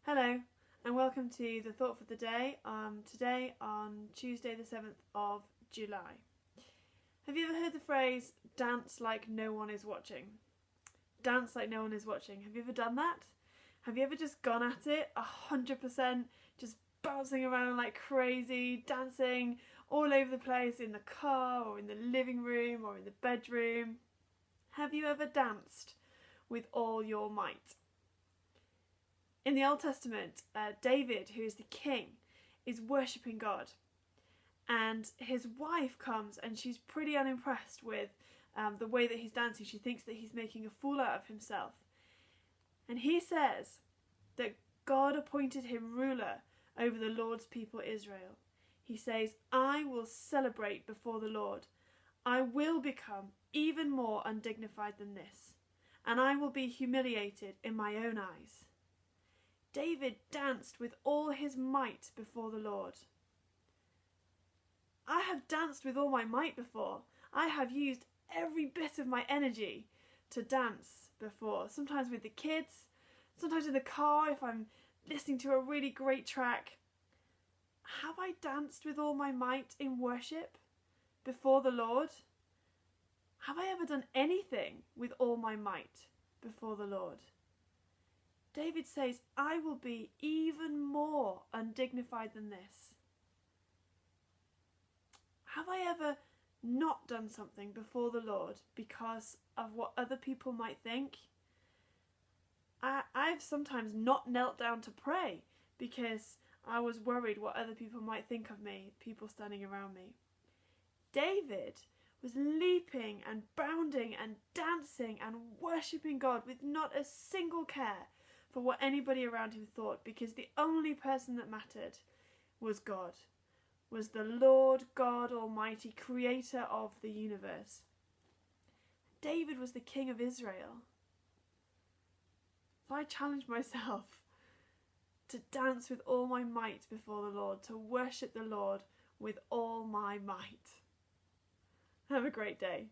Hello and welcome to the Thought for the Day, today on Tuesday the 7th of July. Have you ever heard the phrase, dance like no one is watching? Dance like no one is watching. Have you ever done that? Have you ever just gone at it 100%, just bouncing around like crazy, dancing all over the place in the car or in the living room or in the bedroom? Have you ever danced with all your might? In the Old Testament, David, who is the king, is worshipping God. And his wife comes and she's pretty unimpressed with the way that he's dancing. She thinks that he's making a fool out of himself. And he says that God appointed him ruler over the Lord's people Israel. He says, I will celebrate before the Lord. I will become even more undignified than this, and I will be humiliated in my own eyes. David danced with all his might before the Lord. I have danced with all my might before. I have used every bit of my energy to dance before. Sometimes with the kids, sometimes in the car if I'm listening to a really great track. Have I danced with all my might in worship before the Lord? Have I ever done anything with all my might before the Lord? David says, I will be even more undignified than this. Have I ever not done something before the Lord because of what other people might think? I've sometimes not knelt down to pray because I was worried what other people might think of me, people standing around me. David was leaping and bounding and dancing and worshipping God with not a single care for what anybody around him thought, because the only person that mattered was God, was the Lord God Almighty, creator of the universe. David was the king of Israel. So I challenge myself to dance with all my might before the Lord, to worship the Lord with all my might. Have a great day.